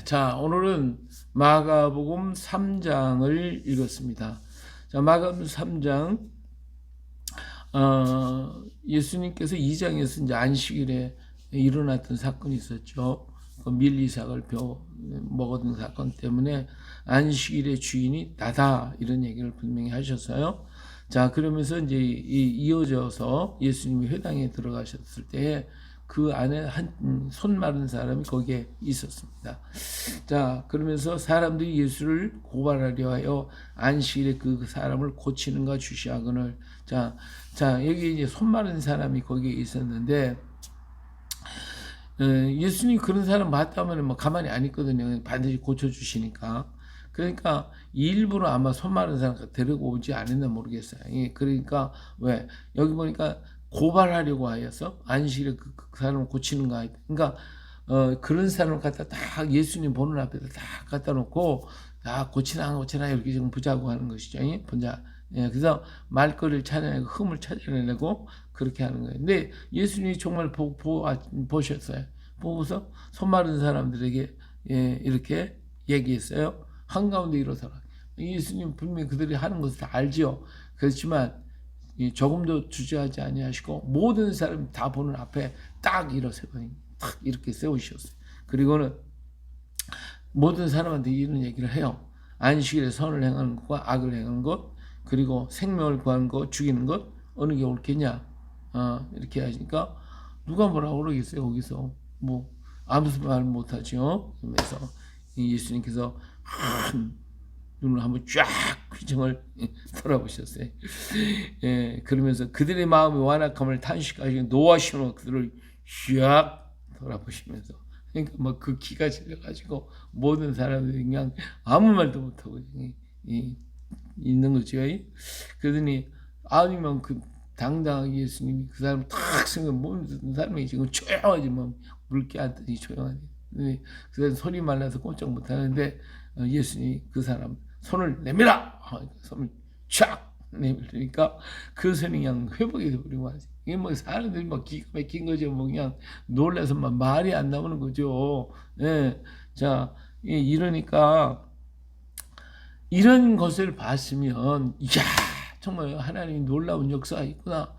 자, 오늘은 마가복음 3장을 읽었습니다. 자, 마가복음 3장, 예수님께서 2장에서 이제 안식일에 일어났던 사건이 있었죠. 그 밀리삭을 먹었던 사건 때문에 안식일의 주인이 나다, 이런 얘기를 분명히 하셨어요. 자, 그러면서 이제 이어져서 예수님이 회당에 들어가셨을 때에 그 안에 한 손 마른 사람이 거기에 있었습니다. 자, 그러면서 사람들이 예수를 고발하려 하여 안식일에 그 사람을 고치는가 주시하거늘. 자, 여기 이제 손 마른 사람이 거기에 있었는데, 예수님 그런 사람 봤다면 뭐 가만히 안 있거든요. 반드시 고쳐주시니까. 그러니까 일부러 아마 손 마른 사람 데리고 오지 않았나 모르겠어요. 그러니까 왜 여기 보니까 고발하려고 하여서 안식일에 그 사람을 고치는가. 그러니까 그런 사람을 갖다 딱 예수님 보는 앞에다 딱 갖다 놓고 고치나 안 고치나 이렇게 지금 보자고 하는 것이죠. 보자. 그래서 말거리를 찾아내고 흠을 찾아내고 그렇게 하는 거예요. 근데 예수님이 정말 보셨어요. 보고서 손 마른 사람들에게 이렇게 얘기했어요. 한가운데 일어서라. 예수님 분명히 그들이 하는 것을 다 알지요. 그렇지만 조금도 주저하지 아니하시고 모든 사람이 다 보는 앞에 딱 일어서고 딱 이렇게 세우셨어요. 그리고는 모든 사람한테 이런 얘기를 해요. 안식일에 선을 행하는 것과 악을 행하는 것, 그리고 생명을 구하는 것, 죽이는 것, 어느 게 옳겠냐? 이렇게 하시니까 누가 뭐라고 그러겠어요? 거기서 뭐 아무 말 못하죠. 그래서 예수님께서 눈을 한번 쫙 휘청을 돌아보셨어요. 그러면서 그들의 마음의 완악함을 탄식하시고 노하시며 그들을 쫙 돌아보시면서, 그러니까 뭐 그 기가 질려가지고 모든 사람들이 그냥 아무 말도 못하고 있는 거죠. 그러더니 아니면 그 당당하게 예수님이 그 사람 탁 생각 모든 사람이 지금 조용하지 뭐 물개 앉더니 조용하지. 그 사람 소리 말라서 꼼짝 못하는데 예수님이 그 사람 손을 내밀어! 손을 촥 내밀으니까 그 손이 그냥 회복이 되어버리고 하지. 이게 뭐 사람들이 막 기가 막힌 거죠. 뭐 그냥 놀라서 막 말이 안 나오는 거죠. 자, 이러니까 이런 것을 봤으면, 이야, 정말 하나님이 놀라운 역사가 있구나.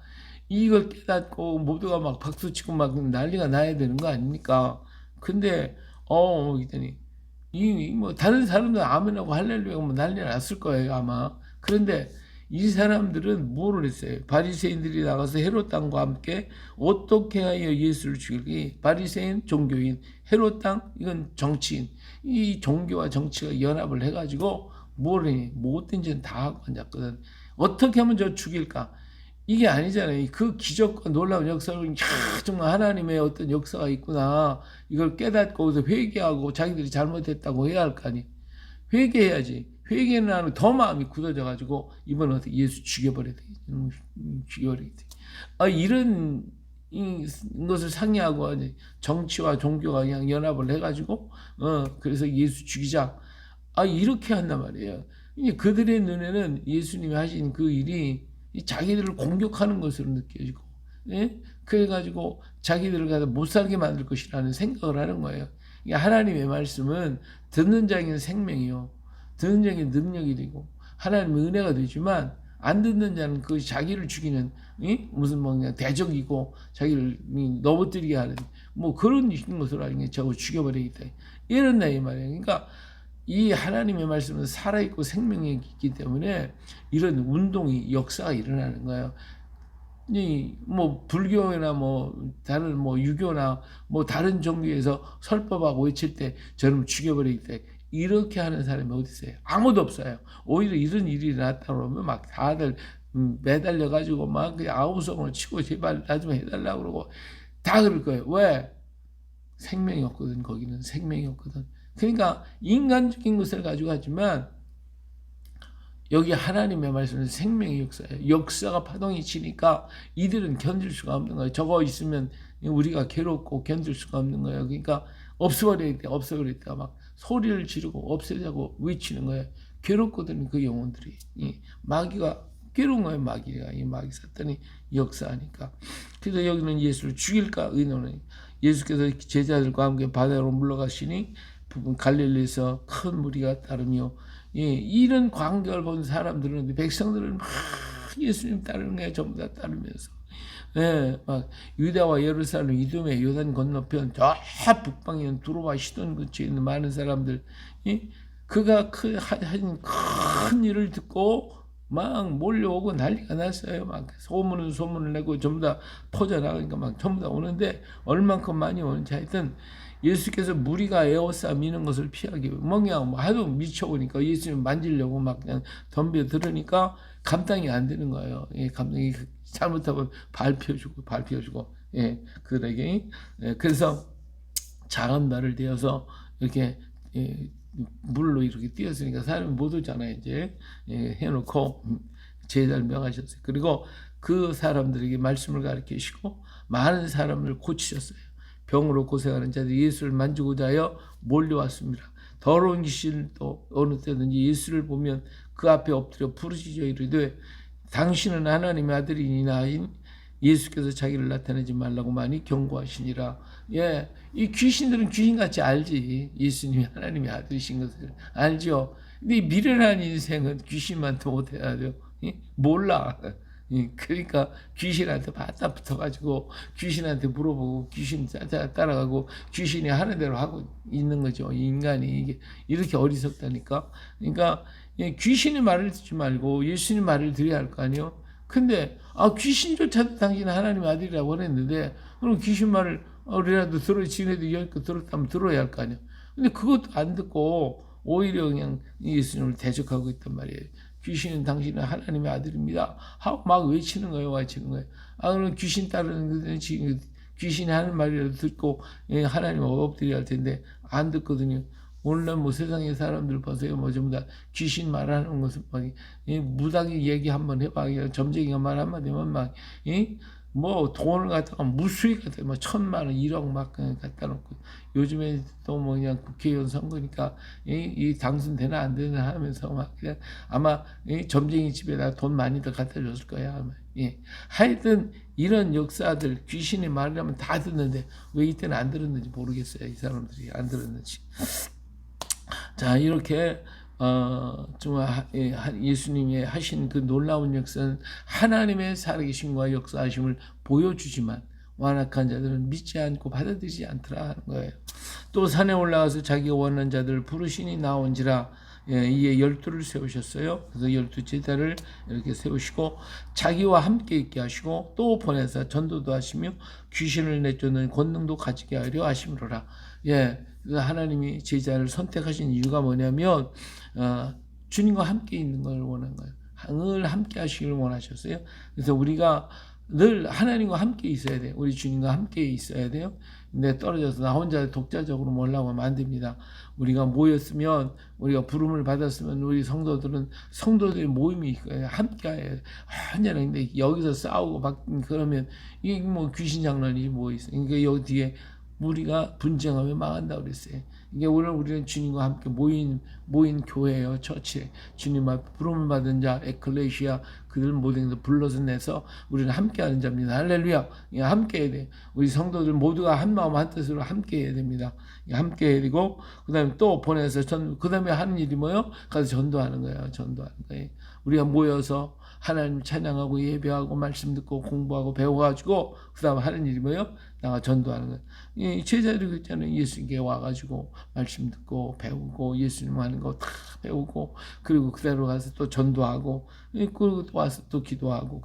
이걸 깨닫고 모두가 막 박수치고 막 난리가 나야 되는 거 아닙니까? 근데, 이랬더니, 뭐, 다른 사람들 아멘하고 할렐루야 뭐 난리 났을 거예요, 아마. 그런데 이 사람들은 뭐를 했어요? 바리새인들이 나가서 헤롯 왕과 함께 어떻게 하여 예수를 죽일기? 바리새인, 종교인, 헤롯 왕, 이건 정치인. 이 종교와 정치가 연합을 해가지고 뭘 해? 못된 짓은 다 하고 앉았거든. 어떻게 하면 저 죽일까? 이게 아니잖아요. 그 기적과 놀라운 역사를 정말 하나님의 어떤 역사가 있구나. 이걸 깨닫고 회개하고 자기들이 잘못했다고 해야 할 거 아니. 회개해야지. 회개는 하면 더 마음이 굳어져가지고 이번에 어떻게 예수 죽여버려야 돼. 죽여버려야 돼. 이런 것을 상의하고 정치와 종교가 그냥 연합을 해가지고 그래서 예수 죽이자. 이렇게 한단 말이에요. 그들의 눈에는 예수님이 하신 그 일이 자기들을 공격하는 것으로 느껴지고, 그래가지고 자기들을 갖다 못 살게 만들 것이라는 생각을 하는 거예요. 하나님의 말씀은 듣는 자에게는 생명이요, 듣는 자에게는 능력이 되고 하나님의 은혜가 되지만 안 듣는 자는 그 자기를 죽이는 무슨 뭐 그냥 대적이고 자기를 넘어뜨리게 하는 뭐 그런 것으로 알게 저거 죽여버리겠다 이런다 이 말이에요. 그러니까 이 하나님의 말씀은 살아있고 생명이 있기 때문에 이런 운동이 역사가 일어나는 거예요. 뭐 불교나 뭐 다른 뭐 유교나 뭐 다른 종교에서 설법하고 외칠 때 저놈 죽여버리겠다 이렇게 하는 사람이 어디 있어요? 아무도 없어요. 오히려 이런 일이 일어났다 그러면 막 다들 매달려 가지고 막 아우성을 치고 제발 나 좀 해달라고 그러고 다 그럴 거예요. 왜? 생명이 없거든. 거기는 생명이 없거든. 그러니까 인간적인 것을 가지고 하지만 여기 하나님의 말씀은 생명의 역사예요. 역사가 파동이 치니까 이들은 견딜 수가 없는 거예요. 저거 있으면 우리가 괴롭고 견딜 수가 없는 거예요. 그러니까 없애버려야 돼. 막 소리를 지르고 없애자고 외치는 거예요. 괴롭거든 그 영혼들이. 마귀가 괴로운 거예요. 마귀가. 이 마귀 사탄이 역사하니까. 그래서 여기는 예수를 죽일까 의논해. 예수께서 제자들과 함께 바다로 물러가시니 부분 갈릴리에서 큰 무리가 따르며 예, 이런 광경을 본 사람들은 백성들은 막 예수님 따르는 게 전부 다 따르면서 예, 막 유다와 예루살렘 이듬해 요단 건너편 저 북방에 있는 두로와 시돈 근처에 있는 많은 사람들 예? 그가 하신 큰 일을 듣고 막 몰려오고 난리가 났어요. 막 소문을 내고 전부 다 퍼져나가니까 막 전부 다 오는데 얼만큼 많이 오는지 하여튼 예수께서 무리가 에워싸 미는 것을 피하기 위해 그냥 뭐 하도 미쳐오니까 예수님 만지려고 막 그냥 덤벼 들으니까 감당이 안 되는 거예요. 예, 감당이 잘못하면 밟혀주고 예, 그들에게 예, 그래서 작은 발을 대어서 이렇게 예, 물로 이렇게 뛰었으니까 사람이 못 오잖아요. 이제 예, 해놓고 제자를 명하셨어요. 그리고 그 사람들에게 말씀을 가르치시고 많은 사람을 고치셨어요. 병으로 고생하는 자들이 예수를 만지고자 하여 몰려왔습니다. 더러운 귀신을 또 어느 때든지 예수를 보면 그 앞에 엎드려 부르짖어 이르되 당신은 하나님의 아들이니나 하신 예수께서 자기를 나타내지 말라고 많이 경고하시니라. 예, 이 귀신들은 귀신같이 알지. 예수님이 하나님의 아들이신 것을 알죠. 근데 이 미련한 인생은 귀신만도 못해야 돼요. 몰라. 그러니까 귀신한테 바짝 붙어가지고 귀신한테 물어보고 귀신 따라가고 귀신이 하는 대로 하고 있는 거죠. 인간이 이게 이렇게 어리석다니까. 그러니까 귀신의 말을 듣지 말고 예수님 말을 들어야 할 거 아니에요. 근데 귀신조차도 당신은 하나님의 아들이라고 그랬는데 그럼 귀신 말을 우리라도 지네도 여기껏 들었다면 들어야 할 거 아니에요. 근데 그것도 안 듣고 오히려 그냥 예수님을 대적하고 있단 말이에요. 귀신은 당신은 하나님의 아들입니다 하고 막 외치는 거예요. 그럼 귀신 따르는 것은 지금 귀신이 하는 말이라도 듣고 하나님을 엎드려야 할 텐데 안 듣거든요. 오늘날 뭐 세상의 사람들 보세요. 뭐 전부 다 귀신 말하는 것은 막 무당이 얘기 한번 해봐. 점쟁이가 말 한마디면 막 뭐 돈을 갖다가 무수히 갖다가 뭐 1,000만 원, 1억 막 갖다 놓고 요즘에 또 뭐 그냥 국회의원 선거니까 이 당선되나 안 되나 하면서 막 그냥 아마 점쟁이 집에다 돈 많이 더 갖다 줬을 거야 아마. 예. 하여튼 이런 역사들 귀신의 말이라면 다 듣는데 왜 이때는 안 들었는지 모르겠어요. 이 사람들이 안 들었는지. 자, 이렇게 정말 예수님이 하신 그 놀라운 역사는 하나님의 살아계심과 역사하심을 보여주지만 완악한 자들은 믿지 않고 받아들이지 않더라 하는 거예요. 또 산에 올라가서 자기가 원하는 자들을 부르시니 나온지라. 이에 12를 세우셨어요. 그래서 12제자를 이렇게 세우시고 자기와 함께 있게 하시고 또 보내서 전도도 하시며 귀신을 내쫓는 권능도 가지게 하려 하심이로라. 예, 하나님이 제자를 선택하신 이유가 뭐냐면 주님과 함께 있는 걸 원한 거예요. 늘 함께 하시기를 원하셨어요. 그래서 우리가 늘 하나님과 함께 있어야 돼요. 우리 주님과 함께 있어야 돼요. 근데 떨어져서 나 혼자 독자적으로 몰라고 하면 안 됩니다. 우리가 모였으면, 우리가 부름을 받았으면 우리 성도들의 모임이 있어요. 함께 해야 언제나. 근데 여기서 싸우고 막 그러면 이게 뭐 귀신 장난이지 뭐 있어. 그러니까 여기 뒤에 우리가 분쟁하면 망한다고 그랬어요. 이게 오늘 우리는 주님과 함께 모인 교회예요. 처치. 주님 앞에 부름을 받은 자, 에클레시아, 그들 모두에서 불러서 내서 우리는 함께하는 자입니다. 할렐루야. 함께 해야 돼. 우리 성도들 모두가 한 마음 한 뜻으로 함께 해야 됩니다. 함께 해야 되고, 그 다음에 또 보내서 그 다음에 하는 일이 뭐예요? 가서 전도하는 거예요. 전도하는 거예요. 우리가 모여서 하나님 찬양하고 예배하고 말씀 듣고 공부하고 배워가지고 그 다음 하는 일이 뭐예요? 나가 전도하는 거예요. 이 제자들이 그랬잖아요. 예수님께 와가지고 말씀 듣고 배우고 예수님 하는 거 다 배우고 그리고 그대로 가서 또 전도하고 그리고 또 와서 또 기도하고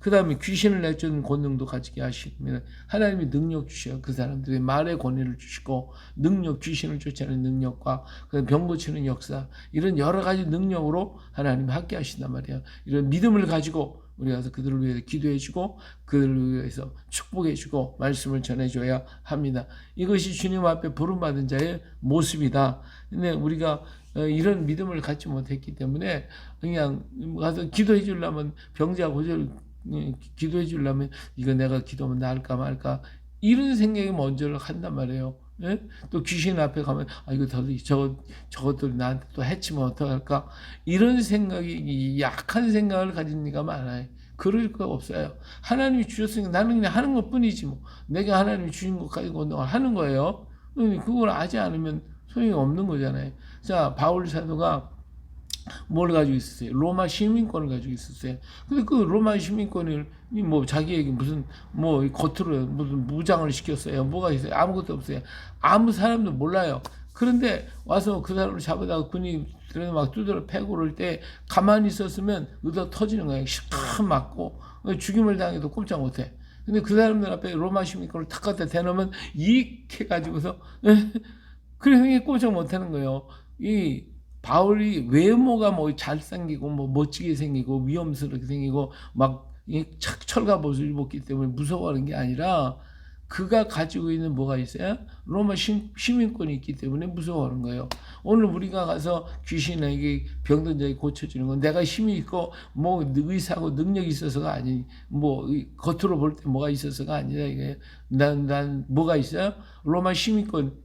그 다음에 귀신을 내쫓는 권능도 가지게 하시면 하나님이 능력 주셔요. 그 사람들의 말의 권위를 주시고 능력, 귀신을 쫓아내는 능력과 병 고치는 역사 이런 여러 가지 능력으로 하나님이 함께 하신단 말이에요. 이런 믿음을 가지고 우리 가서 그들을 위해서 기도해주고 그들을 위해서 축복해주고 말씀을 전해줘야 합니다. 이것이 주님 앞에 부름받은 자의 모습이다. 근데 우리가 이런 믿음을 갖지 못했기 때문에 그냥 가서 기도해 주려면 병자 고절 기도해 주려면 이거 내가 기도하면 나을까 말까 이런 생각이 먼저 한단 말이에요. 예? 또 귀신 앞에 가면 이거 저것들이 나한테 또 해치면 어떡할까 이런 생각이 약한 생각을 가진 이가 많아요. 그럴 거 없어요. 하나님이 주셨으니까 나는 그냥 하는 것 뿐이지 뭐 내가 하나님이 주신 것 가지고 하는 거예요. 그걸 하지 않으면 소용이 없는 거잖아요. 자, 바울 사도가 뭘 가지고 있었어요? 로마 시민권을 가지고 있었어요. 근데 그 로마 시민권을 뭐 자기에게 무슨 뭐 겉으로 무슨 무장을 시켰어요. 뭐가 있어요? 아무것도 없어요. 아무 사람도 몰라요. 그런데 와서 그 사람을 잡아다가 군이 막 두드려 패고 그럴 때 가만히 있었으면 의도 터지는 거예요. 실컷 맞고 죽임을 당해도 꼼짝 못해. 근데 그 사람들 앞에 로마 시민권을 탁 갖다 대놓으면 이익해가지고서 그래서 이게 꼼짝 못하는 거예요. 이 바울이 외모가 뭐 잘생기고 뭐 멋지게 생기고 위험스럽게 생기고 막 철갑옷을 입었기 때문에 무서워하는 게 아니라 그가 가지고 있는 뭐가 있어요? 로마 시민권이 있기 때문에 무서워하는 거예요. 오늘 우리가 가서 귀신에게 병든 자에게 고쳐주는 건 내가 힘이 있고 뭐 의사고 능력이 있어서가 아니, 뭐 겉으로 볼 때 뭐가 있어서가 아니라 이게 난 뭐가 있어요? 로마 시민권,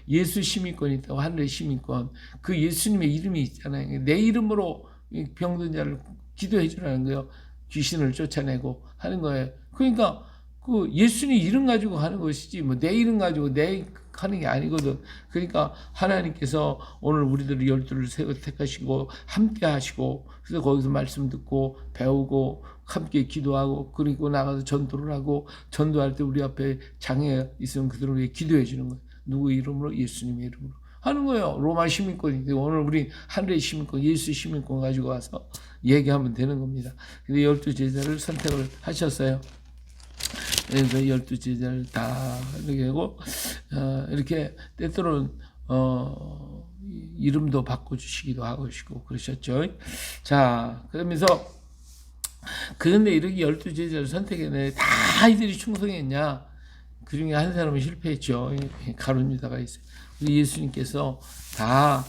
예수 시민권이 있다고. 하늘의 시민권. 그 예수님의 이름이 있잖아요. 내 이름으로 병든 자를 기도해 주라는 거예요. 귀신을 쫓아내고 하는 거예요. 그러니까 그 예수님 이름 가지고 하는 것이지 뭐 내 이름 가지고 내 하는 게 아니거든. 그러니까 하나님께서 오늘 우리들을 열두를 택하시고 함께 하시고, 그래서 거기서 말씀 듣고 배우고 함께 기도하고 그리고 나가서 전도를 하고, 전도할 때 우리 앞에 장애 있으면 그들을 위해 기도해 주는 거예요. 누구 이름으로? 예수님의 이름으로 하는 거예요. 로마 시민권인데 오늘 우리 하늘의 시민권, 예수 시민권 가지고 와서 얘기하면 되는 겁니다. 근데 12제자를 선택을 하셨어요. 그래서 12제자를 다 이렇게 하고 이렇게 때때로는 이름도 바꿔주시기도 하시고 그러셨죠. 자, 그러면서 그런데 이렇게 12제자를 선택했는데 다 이들이 충성했냐? 그 중에 한 사람은 실패했죠. 가룟 유다가 있어요. 우리 예수님께서 다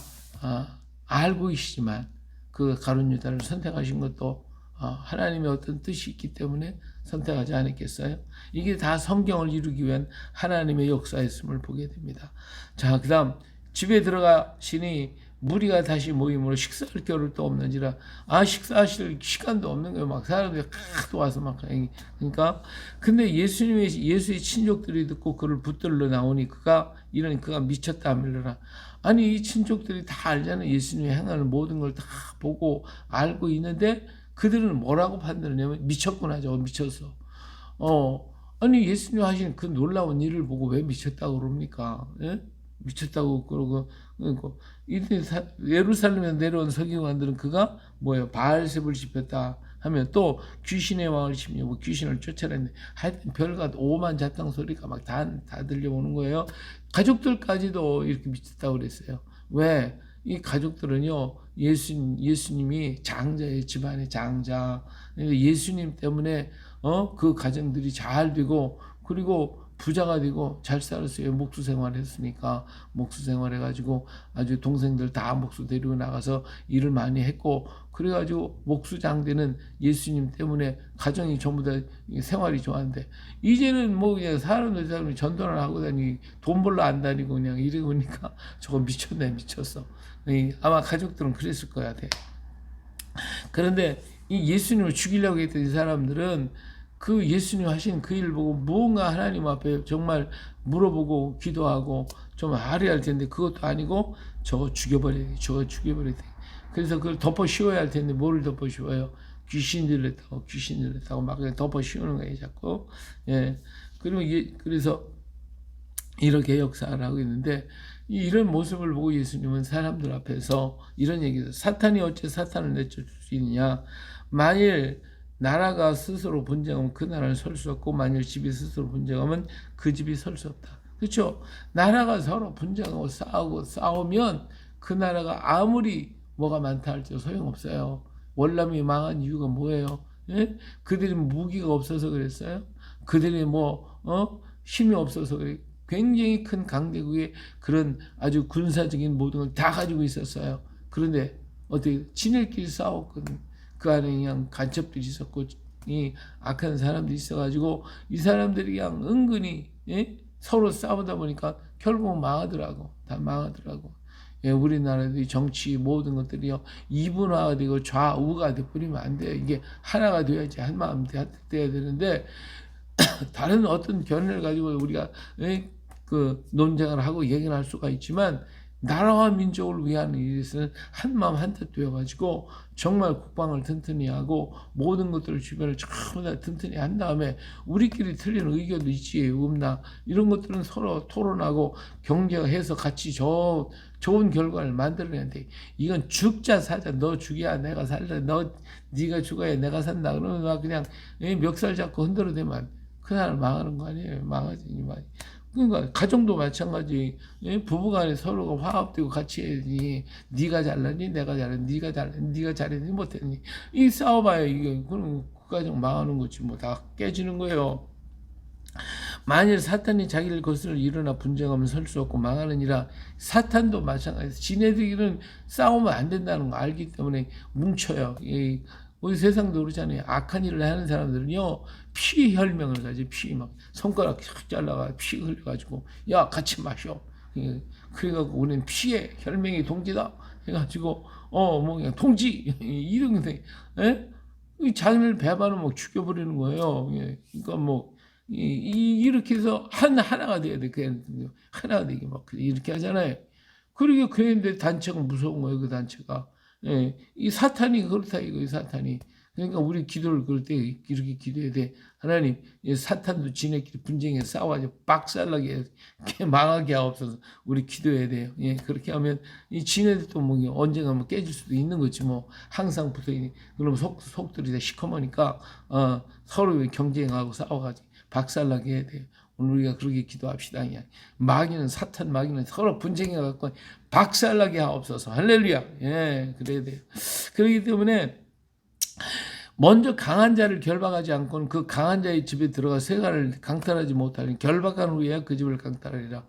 알고 계시지만 그 가룟 유다를 선택하신 것도 하나님의 어떤 뜻이 있기 때문에 선택하지 않았겠어요? 이게 다 성경을 이루기 위한 하나님의 역사였음을 보게 됩니다. 자, 그 다음 집에 들어가시니 무리가 다시 모임으로 식사할 겨를도 없는지라. 식사하실 시간도 없는 거예요. 막 사람들이 또 와서 막. 그러니까 근데 예수의 친족들이 듣고 그를 붙들러 나오니 그가 미쳤다 하밀러라. 아니 이 친족들이 다 알잖아요. 예수님이 행하는 모든 걸 다 보고 알고 있는데 그들은 뭐라고 판단하냐면 미쳤구나, 저거 미쳤어. 아니 예수님 하신 그 놀라운 일을 보고 왜 미쳤다고 그럽니까? 예? 미쳤다고 그러고 예루살렘에 내려온 서기관들은 그가 뭐예요? 바알셉을 지폈다 하면 또 귀신의 왕을 심려 뭐 귀신을 쫓아냈네. 하여튼 별과 오만 자탕 소리가 막 다 들려오는 거예요. 가족들까지도 이렇게 미쳤다고 그랬어요. 왜? 이 가족들은요, 예수님이 장자예요. 집안의 장자. 예수님 때문에 그 가정들이 잘 되고 그리고 부자가 되고 잘 살았어요. 목수 생활했으니까. 목수 생활해가지고 아주 동생들 다 목수 데리고 나가서 일을 많이 했고, 그래가지고 목수장되는 예수님 때문에 가정이 전부 다 생활이 좋았는데, 이제는 뭐 그냥 사람들이 전도를 하고 다니고 돈 벌러 안 다니고 그냥 이러고 보니까 저거 미쳤네, 미쳤어. 아마 가족들은 그랬을 거야 돼. 그런데 이 예수님을 죽이려고 했던 이 사람들은 그 예수님 하신 그 일을 보고 무언가 하나님 앞에 정말 물어보고 기도하고 좀 아뢰할 텐데 그것도 아니고 저거 죽여버려야 돼. 그래서 그걸 덮어 씌워야 할 텐데 뭐를 덮어 씌워요? 귀신들을 타고 막 그냥 덮어 씌우는 거예요 자꾸. 예. 그래서 이렇게 역사를 하고 있는데, 이런 모습을 보고 예수님은 사람들 앞에서 이런 얘기를, 사탄이 어째 사탄을 내쫓을 수 있느냐? 만일 나라가 스스로 분쟁하면 그 나라를 설 수 없고, 만일 집이 스스로 분쟁하면 그 집이 설 수 없다. 그렇죠? 나라가 서로 분쟁하고 싸우면 그 나라가 아무리 뭐가 많다 할지라도 소용없어요. 월남이 망한 이유가 뭐예요? 예? 그들이 무기가 없어서 그랬어요? 그들이 힘이 없어서 그래. 굉장히 큰 강대국의 그런 아주 군사적인 모든 걸 다 가지고 있었어요. 그런데 어떻게 지네끼리 싸웠거든. 그 안에 그냥 간첩들이 있었고 이 악한 사람들이 있어가지고 이 사람들이 그냥 은근히 서로 싸우다 보니까 결국은 망하더라고. 다 망하더라고. 우리나라의 정치 모든 것들이요 이분화가 되고 좌우가 돼버리면 안 돼요. 이게 하나가 돼야지, 한 마음 돼야 되는데 다른 어떤 견해를 가지고 우리가 그 논쟁을 하고 얘기를 할 수가 있지만 나라와 민족을 위한 일에서는 한마음 한뜻 되어가지고 정말 국방을 튼튼히 하고 모든 것들을 주변을 전부 다 튼튼히 한 다음에 우리끼리 틀린 의견도 있지 없나 이런 것들은 서로 토론하고 경쟁해서 같이 좋은 결과를 만들어내야 돼. 이건 죽자 사자 너 죽여야 내가 살래 네가 죽어야 내가 산다 그러면 막 그냥 멱살 잡고 흔들어대면 그 사람 망하는 거 아니에요. 망하지 말. 그러니까 가정도 마찬가지. 부부간에 서로가 화합되고 같이 해야지. 네가 잘났니 내가 잘했니 네가 잘했니 네가 잘했니 못했니 이 싸워봐야 이게 그럼 그 가정 망하는 거지 뭐 다 깨지는 거예요. 만일 사탄이 자기를 거스려 일어나 분쟁하면 설 수 없고 망하느니라. 사탄도 마찬가지. 지네들끼리는 싸우면 안 된다는 거 알기 때문에 뭉쳐요. 우리 세상도 그렇잖아요. 악한 일을 하는 사람들은요, 피 혈명을 가지고 피 막 손가락 잘라가 피 흘려가지고 야 같이 마셔. 그래갖고 우리는 피에 혈명이 동지다 해가지고 뭐 그냥 동지 이런 게 자기를 배반을 막 죽여버리는 거예요. 그러니까 뭐 이렇게 해서 하나가 돼야 돼. 그냥 하나가 되게 막 이렇게 하잖아요. 그러게 그랬는데 단체가 무서운 거예요. 그 단체가. 이 사탄이 그렇다 이거 이 사탄이. 그러니까 우리 기도를 그럴 때 이렇게 기도해야 돼. 하나님, 사탄도 지네끼리 분쟁에 싸워가지고 박살나게 망하게 하옵소서. 우리 기도해야 돼요. 그렇게 하면 이 지네들도 뭐 언젠가 뭐 깨질 수도 있는 거지 뭐 항상 붙어 있니. 그럼 속들이 다 시커머니까 서로 경쟁하고 싸워가지고 박살나게 해야 돼요. 오늘 우리가 그렇게 기도합시다. 마귀는 사탄 마귀는 서로 분쟁해갖고 박살나게 하옵소서. 할렐루야. 그래야 돼요. 그렇기 때문에 먼저 강한 자를 결박하지 않고는 그 강한 자의 집에 들어가 세간을 강탈하지 못하니 결박한 후에야 그 집을 강탈하리라.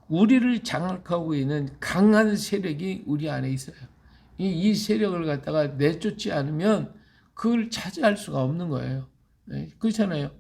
우리를 장악하고 있는 강한 세력이 우리 안에 있어요. 이 세력을 갖다가 내쫓지 않으면 그걸 차지할 수가 없는 거예요. 그렇잖아요.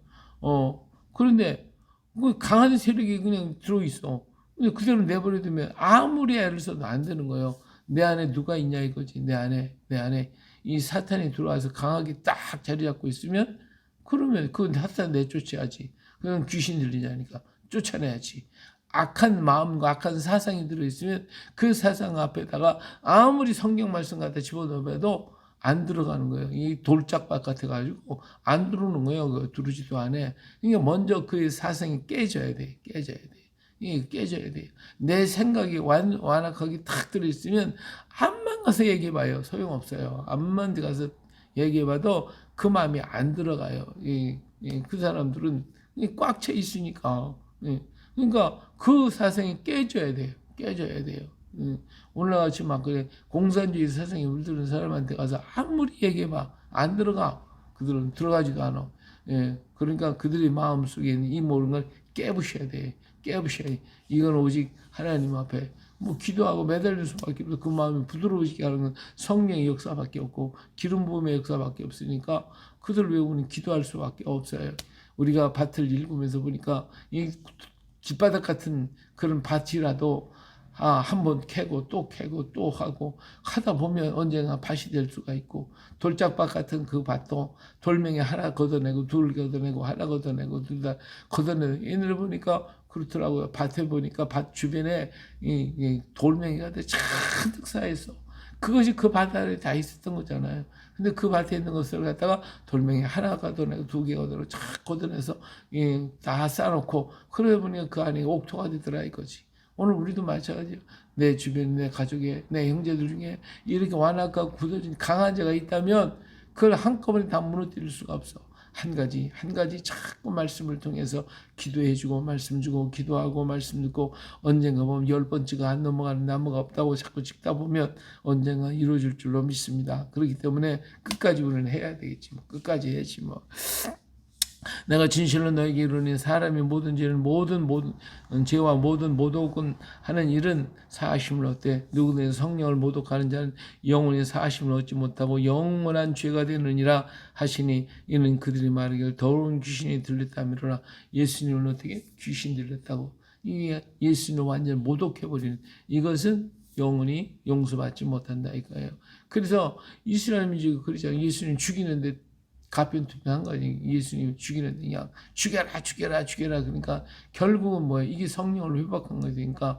그런데 그 강한 세력이 그냥 들어있어. 근데 그대로 내버려두면 아무리 애를 써도 안 되는 거예요. 내 안에 누가 있냐 이거지. 내 안에 이 사탄이 들어와서 강하게 딱 자리 잡고 있으면 그러면 그 사탄 내쫓아야지. 그건 귀신 들리자니까 쫓아내야지. 악한 마음과 악한 사상이 들어있으면 그 사상 앞에다가 아무리 성경 말씀 갖다 집어넣어도 안 들어가는 거예요. 이 돌짝밭 같아가지고 안 들어오는 거예요. 그 들어오지도 않아. 그러니까 먼저 그 사상이 깨져야 돼. 이게 깨져야 돼요. 내 생각이 완악하게 탁 들어있으면 암만 가서 얘기해봐요. 소용없어요. 암만 가서 얘기해봐도 그 마음이 안 들어가요. 그 사람들은 꽉 차 있으니까. 그러니까 그 사상이 깨져야 돼요. 오늘같이 막 그래 공산주의 사상에 물드는 사람한테 가서 아무리 얘기해봐 안 들어가. 그들은 들어가지도 않아. 그러니까 그들의 마음속에 있는 이 모든 걸 깨부셔야 돼. 이건 오직 하나님 앞에 뭐 기도하고 매달릴 수밖에 없어. 그 마음이 부드러워지게 하는 건 성령의 역사밖에 없고 기름 부음의 역사밖에 없으니까 그들 외우는 기도할 수밖에 없어요. 우리가 밭을 읽으면서 보니까 이 길바닥 같은 그런 밭이라도 한번 캐고 또 하고 하다 보면 언젠가 밭이 될 수가 있고 돌짝밭 같은 그 밭도 돌멩이 하나 걷어내고 둘 걷어내고 하나 걷어내고 둘 다 걷어내고 옛날에 보니까 그렇더라고요. 밭에 보니까 밭 주변에 이 돌멩이가 잔뜩 쌓여있어. 그것이 그 밭 안에 다 있었던 거잖아요. 근데 그 밭에 있는 것을 갖다가 돌멩이 하나 걷어내고 두 개 걷어내고 쫙 걷어내서 다 쌓아놓고 그러다 보니까 그 안에 옥토가 되더라 이거지. 오늘 우리도 마찬가지예요. 내 주변, 내 가족에, 내 형제들 중에 이렇게 완악하고 굳어진 강한 자가 있다면 그걸 한꺼번에 다 무너뜨릴 수가 없어. 한 가지 자꾸 말씀을 통해서 기도해주고 말씀 주고 기도하고 말씀 듣고 언젠가 보면 10번째가 안 넘어가는 나무가 없다고 자꾸 찍다 보면 언젠가 이루어질 줄로 믿습니다. 그렇기 때문에 끝까지 우리는 해야 되겠지. 끝까지 해야지 뭐. 내가 진실로 너에게 이르니 사람이 모든 죄는 모든 죄와 모든 모독은 하는 일은 사하심을 얻되 누구든지 성령을 모독하는 자는 영원히 사하심을 얻지 못하고 영원한 죄가 되느니라 하시니 이는 그들이 말하기를 더러운 귀신이 들렸다미로라. 예수님은 어떻게 귀신 들렸다고 이 예수님을 완전 모독해버리는 이것은 영원히 용서받지 못한다 이거예요. 그래서 이스라엘 민족이 그러잖아요. 예수님 죽이는데 가변투표한 거지. 예수님 죽이는 그냥 죽여라 죽여라 죽여라. 그러니까 결국은 뭐야, 이게 성령을 회복한 거지. 그러니까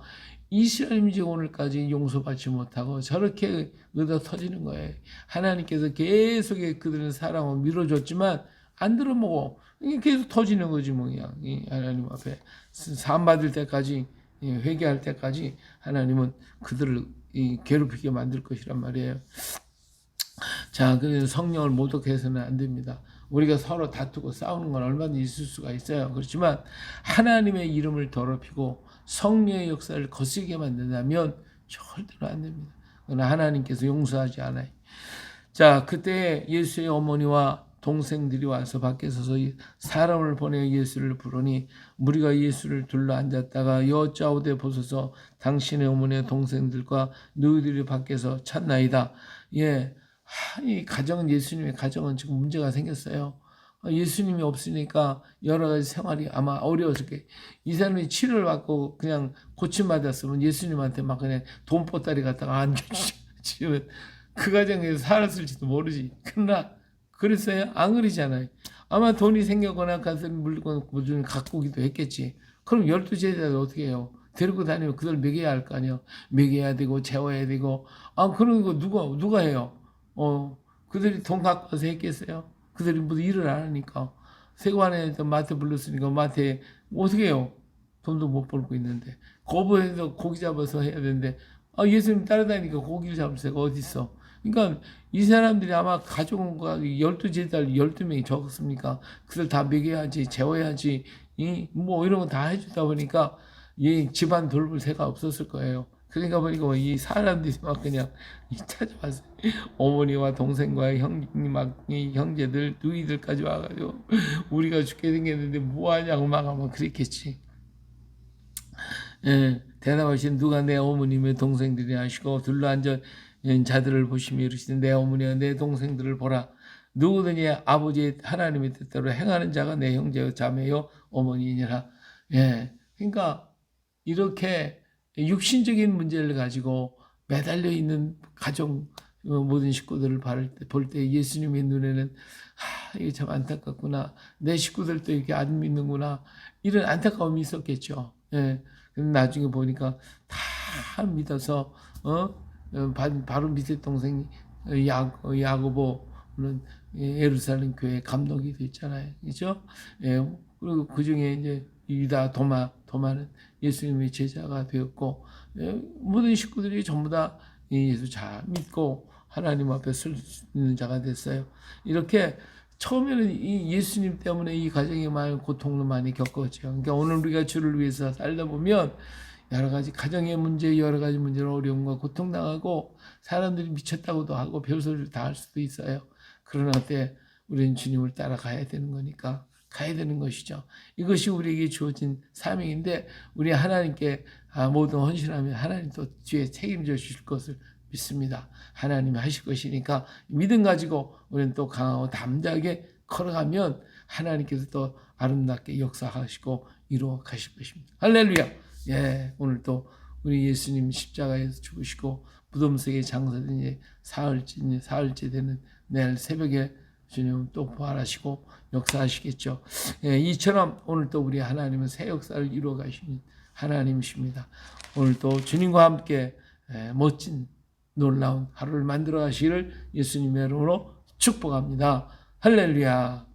이스라엘 민족 오늘까지 용서받지 못하고 저렇게 얻어 터지는 거예요. 하나님께서 계속 그들은 사랑을 밀어줬지만 안 들어먹어. 이게 계속 터지는 거지 뭐. 그냥 이 하나님 앞에 사함 받을 때까지, 회개할 때까지 하나님은 그들을 괴롭히게 만들 것이란 말이에요. 자, 그래서 성령을 모독해서는 안 됩니다. 우리가 서로 다투고 싸우는 건 얼마든지 있을 수가 있어요. 그렇지만 하나님의 이름을 더럽히고 성령의 역사를 거스르게 만든다면 절대로 안 됩니다. 그러나 하나님께서 용서하지 않아요. 자, 그때 예수의 어머니와 동생들이 와서 밖에 서서 사람을 보내 예수를 부르니 무리가 예수를 둘러 앉았다가 여짜오되 보소서 당신의 어머니와 동생들과 너희들이 밖에서 찾나이다. 예, 이 가정은, 예수님의 가정은 지금 문제가 생겼어요. 예수님이 없으니까 여러 가지 생활이 아마 어려웠을 거예요. 이 사람이 치료를 받고 그냥 고침받았으면 예수님한테 막 그냥 돈보따리 갖다가 안겨주시면 그 가정에서 살았을지도 모르지. 그러나 그랬어요? 안 그러잖아요. 아마 돈이 생겼거나 가서 물건 꾸준히 갖고 오기도 했겠지. 그럼 12제자들 어떻게 해요? 데리고 다니면 그들 먹여야 할 거 아니에요. 먹여야 되고 재워야 되고. 아, 그런 거 누가 해요? 그들이 돈 갖고 와서 했겠어요? 그들이 무슨 일을 안 하니까. 세관에 마트 불렀으니까 마트에 어떻게 해요? 돈도 못 벌고 있는데. 거부해서 고기 잡아서 해야 되는데, 예수님 따라다니니까 고기를 잡을 새가 어디 있어? 그러니까 이 사람들이 아마 가족과 12제자들 12명이 적었습니까? 그들 다 먹여야지, 재워야지, 뭐 이런 거 다 해주다 보니까 이 집안 돌볼 새가 없었을 거예요. 그러니까 보니까 이 사람들이 막 그냥 찾아왔어요. 어머니와 동생과 형제들, 누이들까지 와가지고 우리가 죽게 생겼는데 뭐하냐고 막 아마 그랬겠지. 예, 대답하신 누가 내 어머님의 동생들이 하시고 둘러앉은 자들을 보시며 이르시되 내 어머니와 내 동생들을 보라. 누구든지 아버지 하나님의 뜻대로 행하는 자가 내 형제요 자매요 어머니니라. 예, 그러니까 이렇게 육신적인 문제를 가지고 매달려 있는 가정 모든 식구들을 볼 때 예수님의 눈에는 이게 참 안타깝구나. 내 식구들도 이렇게 안 믿는구나. 이런 안타까움이 있었겠죠. 예. 나중에 보니까 다 믿어서 바로 밑에 동생 야고보는 예루살렘 교회 감독이 됐잖아요. 그렇죠? 예. 그리고 그 중에 이제 유다 도마는 예수님의 제자가 되었고, 모든 식구들이 전부 다 예수 잘 믿고 하나님 앞에 설 수 있는 자가 됐어요. 이렇게 처음에는 이 예수님 때문에 이 가정이 많은 고통을 많이 겪었죠. 그러니까 오늘 우리가 주를 위해서 살다 보면 여러 가지 가정의 문제, 여러 가지 문제로 어려움과 고통당하고 사람들이 미쳤다고도 하고 별소리를 다 할 수도 있어요. 그러나 그때 우리는 주님을 따라가야 되는 거니까 가야 되는 것이죠. 이것이 우리에게 주어진 사명인데 우리 하나님께 모든 헌신하면 하나님 또 뒤에 책임져 주실 것을 믿습니다. 하나님이 하실 것이니까 믿음 가지고 우리는 또 강하고 담대하게 걸어가면 하나님께서 또 아름답게 역사하시고 이루어 가실 것입니다. 할렐루야. 예, 오늘 또 우리 예수님 십자가에서 죽으시고 무덤 속에 장사된 이제 사흘째 되는 내일 새벽에 주님 또 부활하시고 역사하시겠죠. 예, 이처럼 오늘 또 우리 하나님은 새 역사를 이루어 가시는 하나님이십니다. 오늘 또 주님과 함께 멋진 놀라운 하루를 만들어 가시기를 예수님의 이름으로 축복합니다. 할렐루야.